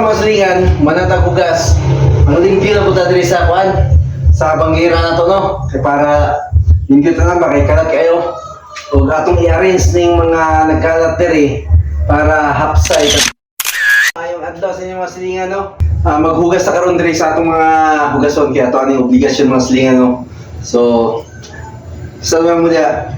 Maslingan, manatag hugas. Ang limpyo na po diri sa kuan sa bangira na to, no? Kay para limpyo ta na kay kalat kayo. Ug atong i-arrange ning mga nagkalat diri para hapsay. Ayong adlaw sa inyong maslingan, no? Maghugas ta karon diri sa atong mga hugason kay ato aning obligasyon maslingan, no? So, salamat mo dia.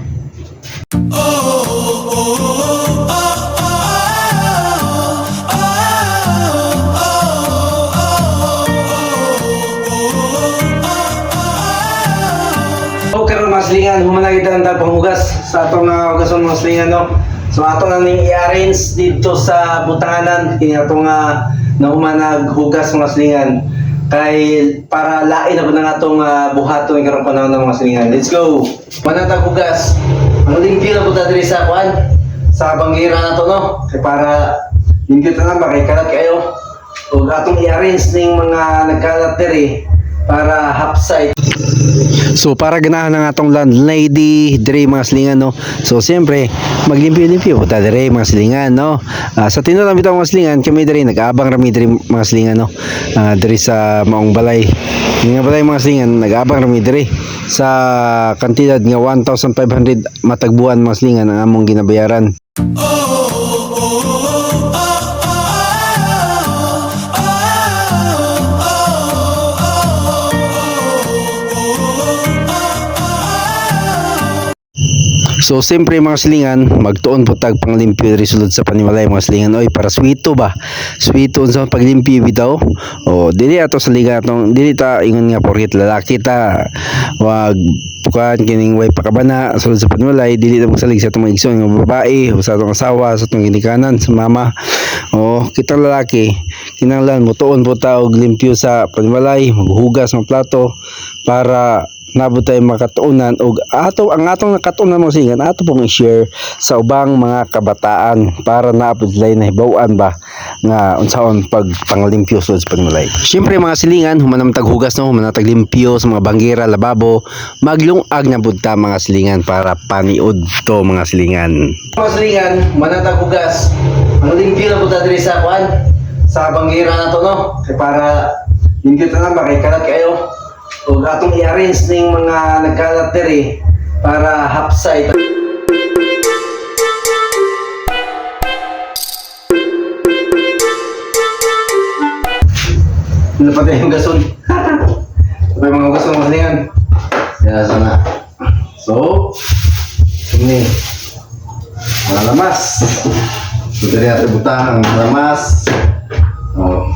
Maslingan, humanagi ang panghugas sa atong hugason maslingan, no? So ato na ning i-arrange dito sa butanganan kini atong nahumanag hugas maslingan kay para lain na ng atong buhaton karong panahon ng maslingan. Let's go. Manatag hugas. Ang limpyo na pud diri sa kuan sa bangira na to, no? Kay para limpyo ta na kay kalat kayo. Ug atong i-arrange ning mga nagkalat diri para hapsay. So para ganahan ng atong landlady dire mga silingan, no. So siyempre maglimpyo-limpyo po ta dire mga silingan, no. Sa tinuod bitaw mga silingan kami dire nag-abang rami dire mga silingan, no. Dire sa maong balay. Nga balay mga silingan nag-abang rami dire sa kantidad nga 1,500 matagbuan mga silingan ang among ginabayaran. So siyempre mga silingan, magtuon po tag panglimpyo diri sulod sa panimalay mga silingan. Oy, para swito ba? Swito sa paglimpyo bitaw. O dili ato sa liga atong dili ta ingon nga porket lalaki ta wag pukan kining way pakabana sulod sa panimalay, dili ta magsalig sa atong mga igsoon nga babae o sa atong asawa, sa atong ginikanan, sa mama. O kitang lalaki kinahanglan mutuon po ta og limpyo sa panimalay, maghugas ng plato para nabot tayo makatuunan og ang atong nakatuunan mo silingan ato pong i-share sa ubang mga kabataan para naapod sila nahibaw-an ba nga unsaon pag panglimpyo sa panimalay. Syempre mga silingan, humanam tag hugas, no, humanam tag limpyo sa mga bangira, lababo, maglungag na pud ta mga silingan para paniud to mga silingan. Mga silingan, humanam tag hugas. Ang limpyo na pud ta diri sa kuan sa bangira na to, no, kay para limpyo ta na kay kalat kayo. Ug atong i-arrange ning mga nagkalat diri para hapsay. Ano pa tayong gason? Ito yung mga gason mas yan. Kaya sana. So, ini malamas. So, dari ating butang malamas. Oh.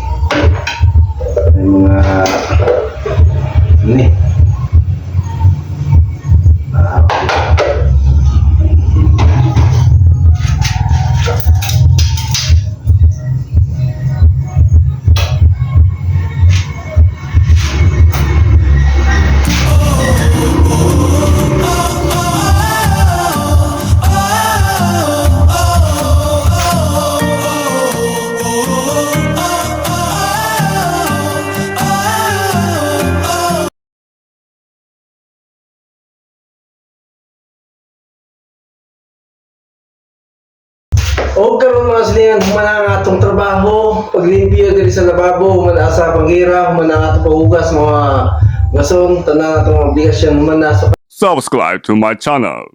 Yung mga ini o karon mga silingan, humana ang atong trabaho, paglimpyo diri sa lababo, humana sa bangira, humana ang atong paghugas mga gason, tanan atong obligasyon, humana sa Subscribe to my channel.